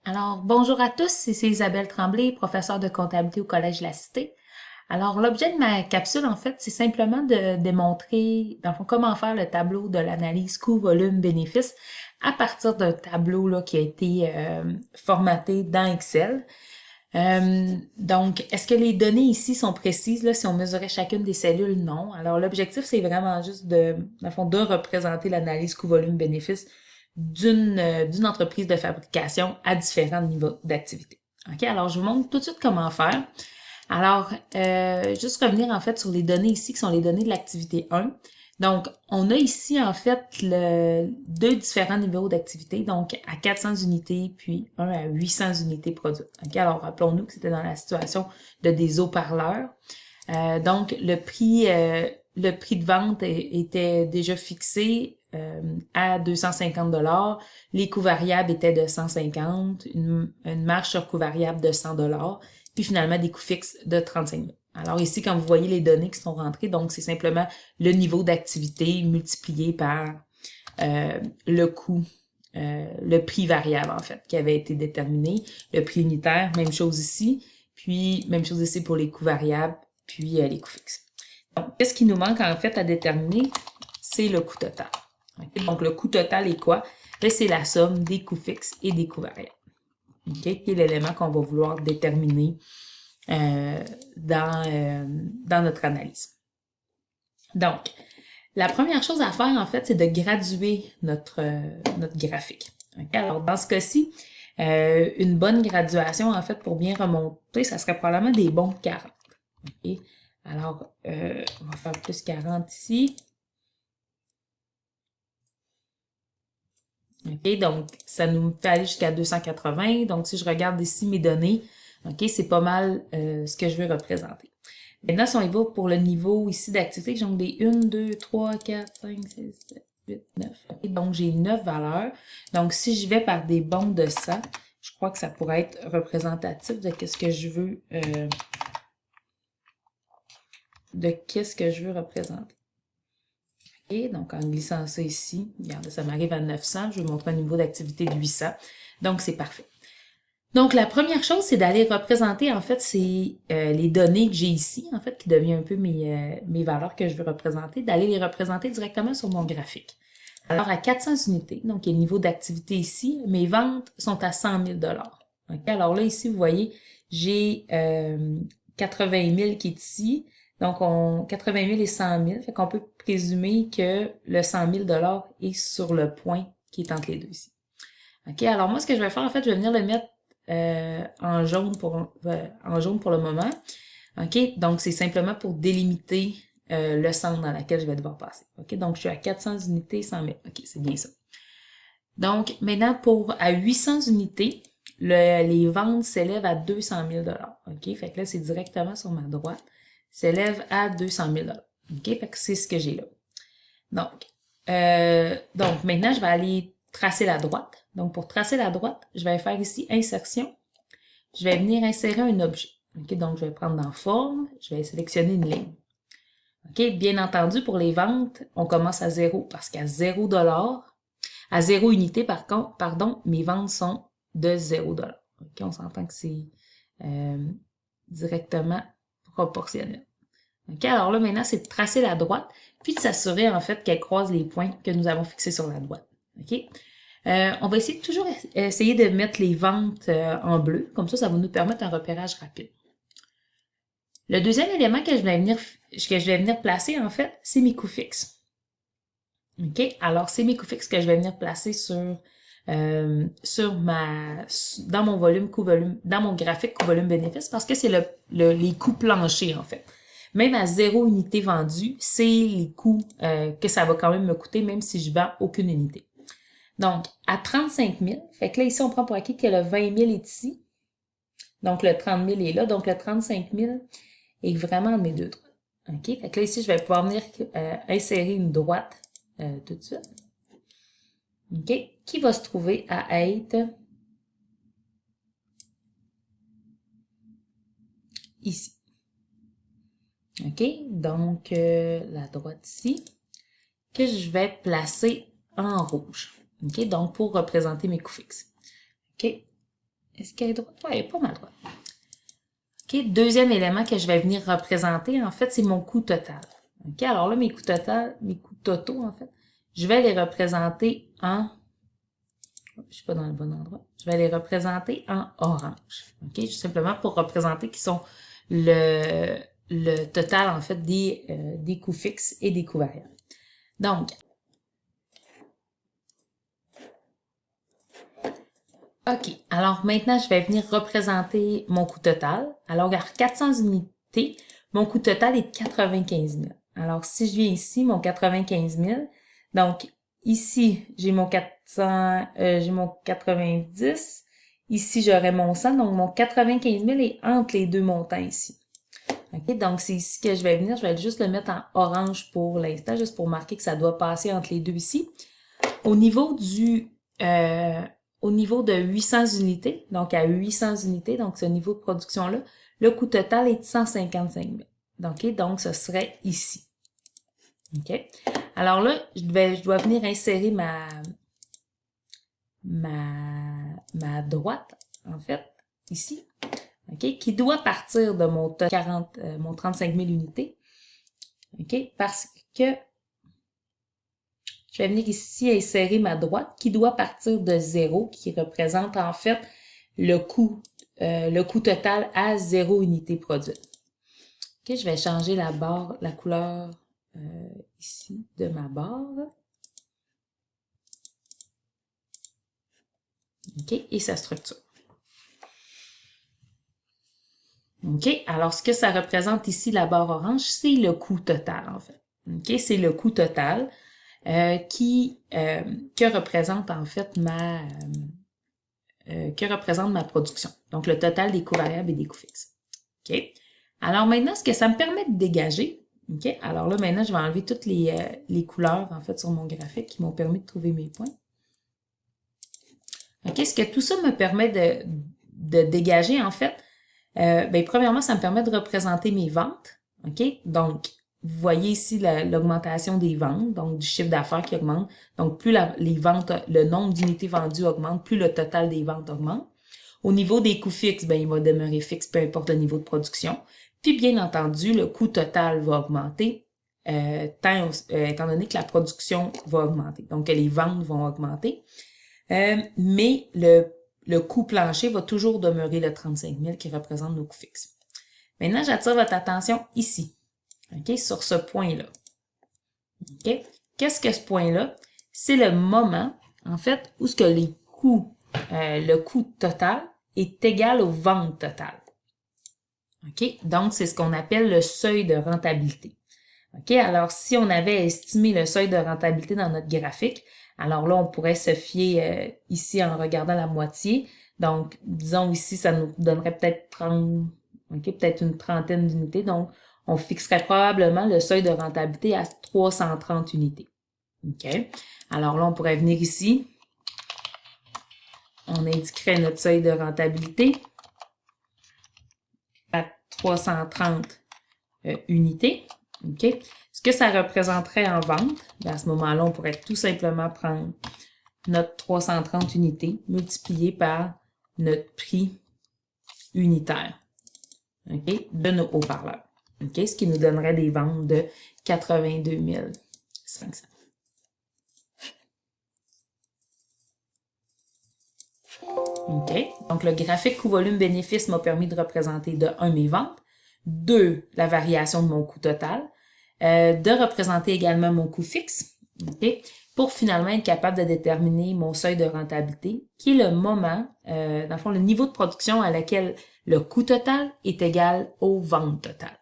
Alors, bonjour à tous, c'est Isabelle Tremblay, professeure de comptabilité au Collège de la Cité. Alors, l'objet de ma capsule, en fait, c'est simplement de démontrer, dans le fond, comment faire le tableau de l'analyse coût, volume, bénéfice à partir d'un tableau là, qui a été formaté dans Excel. Donc, est-ce que les données ici sont précises, là, si on mesurait chacune des cellules? Non. Alors, l'objectif, c'est vraiment juste dans le fond, de représenter l'analyse coût-volume-bénéfice d'une entreprise de fabrication à différents niveaux d'activité. OK? Alors, je vous montre tout de suite comment faire. Alors, juste revenir en fait sur les données ici qui sont les données de l'activité 1. Donc, on a ici en fait deux différents niveaux d'activité, donc à 400 unités puis un à 800 unités produites. OK? Alors, rappelons-nous que c'était dans la situation de des haut-parleurs. Donc, le prix de vente était déjà fixé à 250 dollars. Les coûts variables étaient de 150, une marge sur coût variable de 100 dollars, puis finalement des coûts fixes de 35 000. Alors ici, quand vous voyez les données qui sont rentrées, donc c'est simplement le niveau d'activité multiplié par le coût, le prix variable en fait, qui avait été déterminé. Le prix unitaire, même chose ici. Puis, même chose ici pour les coûts variables, puis les coûts fixes. Donc, qu'est-ce qui nous manque en fait à déterminer? C'est le coût total. Okay? Donc, le coût total est quoi? C'est la somme des coûts fixes et des coûts variables. Okay? Qui est l'élément qu'on va vouloir déterminer dans notre analyse. Donc, la première chose à faire, en fait, c'est de graduer notre graphique. Okay? Alors, dans ce cas-ci, une bonne graduation, en fait, pour bien remonter, ça serait probablement des bons 40. Okay? Alors, on va faire plus 40 ici. OK, donc ça nous fait aller jusqu'à 280. Donc, si je regarde ici mes données, OK, c'est pas mal ce que je veux représenter. Maintenant, si on y va pour le niveau ici d'activité, j'ai des 1, 2, 3, 4, 5, 6, 7, 8, 9. OK, donc, j'ai 9 valeurs. Donc, si je vais par des bons de 100, je crois que ça pourrait être représentatif de qu'est-ce que je veux représenter. Et donc, en glissant ça ici, regardez, ça m'arrive à 900. Je vais montrer un niveau d'activité de 800. Donc, c'est parfait. Donc, la première chose, c'est d'aller représenter, en fait, c'est les données que j'ai ici, en fait, qui devient un peu mes valeurs que je veux représenter, d'aller les représenter directement sur mon graphique. Alors, à 400 unités, donc il y a le niveau d'activité ici, mes ventes sont à 100 000 OK? Alors là, ici, vous voyez, j'ai 80 000 qui est ici. Donc, 80 000 et 100 000. Fait qu'on peut présumer que le 100 000 est sur le point qui est entre les deux ici. OK? Alors, moi, ce que je vais faire, en fait, je vais venir le mettre en jaune pour le moment. OK? Donc, c'est simplement pour délimiter le centre dans lequel je vais devoir passer. OK? Donc, je suis à 400 unités, 100 000. OK, c'est bien ça. Donc, maintenant, à 800 unités, les ventes s'élèvent à 200 000 OK? Fait que là, c'est directement sur ma droite. S'élève à 200 000 OK? Fait que c'est ce que j'ai là. Donc, maintenant, je vais aller tracer la droite. Donc, pour tracer la droite, je vais faire ici insertion. Je vais venir insérer un objet. OK? Donc, je vais prendre dans forme. Je vais sélectionner une ligne. OK? Bien entendu, pour les ventes, on commence à 0 parce qu'à 0 à 0 unité, par contre, pardon, mes ventes sont de 0 OK? On s'entend que c'est directement proportionnel. OK? Alors là, maintenant, c'est de tracer la droite, puis de s'assurer, en fait, qu'elle croise les points que nous avons fixés sur la droite. OK? On va essayer de toujours essayer de mettre les ventes en bleu. Comme ça va nous permettre un repérage rapide. Le deuxième élément que je vais venir placer, en fait, c'est mes coûts fixes. OK? Alors, c'est mes coûts fixes que je vais venir placer dans mon dans mon graphique coût-volume-bénéfice parce que c'est les coûts planchers, en fait. Même à 0 unité vendue, c'est les coûts que ça va quand même me coûter, même si je vends aucune unité. Donc, à 35 000, fait que là, ici, on prend pour acquis que le 20 000 est ici. Donc, le 30 000 est là. Donc, le 35 000 est vraiment entre mes deux droites. OK? Fait que là, ici, je vais pouvoir venir insérer une droite tout de suite. OK? Qui va se trouver à être ici. OK? Donc, la droite ici, que je vais placer en rouge. OK? Donc, pour représenter mes coûts fixes. OK? Est-ce qu'elle est droite? Oui, elle est pas mal droite. OK, deuxième élément que je vais venir représenter, en fait, c'est mon coût total. OK, alors là, mes coûts totaux, en fait, je vais les représenter en... Je suis pas dans le bon endroit. Je vais les représenter en orange. OK, juste simplement pour représenter qui sont le total, en fait, des coûts fixes et des coûts variables. Donc, OK. Alors maintenant, je vais venir représenter mon coût total. Alors, à 400 unités, mon coût total est de 95 000. Alors, si je viens ici, mon 95 000, donc ici, j'ai mon 400, j'ai mon 90. Ici, j'aurai mon 100. Donc, mon 95 000 est entre les deux montants ici. OK? Donc, c'est ici que je vais venir. Je vais juste le mettre en orange pour l'instant, juste pour marquer que ça doit passer entre les deux ici. Au niveau au niveau de 800 unités, donc à 800 unités, donc ce niveau de production-là, le coût total est de 155 000. Donc, ce serait ici. OK? Alors là, je dois venir insérer ma droite, en fait, ici, OK? Qui doit partir de mon 35 000 unités. OK? Parce que je vais venir ici insérer ma droite qui doit partir de 0, qui représente en fait le coût total à 0 unité produite. OK, je vais changer la couleur ici de ma barre. OK, et sa structure. OK, alors ce que ça représente ici, la barre orange, c'est le coût total en fait. OK, c'est le coût total que représente en fait ma production. Donc, le total des coûts variables et des coûts fixes. OK? Alors maintenant, ce que ça me permet de dégager, OK? Alors là, maintenant, je vais enlever toutes les couleurs, en fait, sur mon graphique qui m'ont permis de trouver mes points. OK? Ce que tout ça me permet de dégager, en fait, premièrement, ça me permet de représenter mes ventes. OK? Donc, vous voyez ici l'augmentation des ventes, donc du chiffre d'affaires qui augmente. Donc, plus les ventes, le nombre d'unités vendues augmente, plus le total des ventes augmente. Au niveau des coûts fixes, il va demeurer fixe, peu importe le niveau de production. Puis, bien entendu, le coût total va augmenter, étant donné que la production va augmenter. Donc, les ventes vont augmenter. Mais le coût plancher va toujours demeurer le 35 000 qui représente nos coûts fixes. Maintenant, j'attire votre attention ici. OK, sur ce point-là. OK? Qu'est-ce que ce point-là? C'est le moment, en fait, où ce que le coût total est égal aux ventes totales. OK? Donc, c'est ce qu'on appelle le seuil de rentabilité. OK? Alors, si on avait estimé le seuil de rentabilité dans notre graphique, alors là, on pourrait se fier ici en regardant la moitié. Donc, disons ici, ça nous donnerait peut-être 30, OK, peut-être une trentaine d'unités. Donc, on fixerait probablement le seuil de rentabilité à 330 unités. OK? Alors là, on pourrait venir ici. On indiquerait notre seuil de rentabilité à 330 unités. OK? Ce que ça représenterait en vente, à ce moment-là, on pourrait tout simplement prendre notre 330 unités multiplié par notre prix unitaire, OK, de nos haut-parleurs. OK? Ce qui nous donnerait des ventes de 82 500. OK? Donc, le graphique coût-volume-bénéfice m'a permis de représenter de 1 mes ventes, 2 la variation de mon coût total, de représenter également mon coût fixe, OK? Pour finalement être capable de déterminer mon seuil de rentabilité, qui est le moment, dans le fond, le niveau de production à laquelle le coût total est égal aux ventes totales.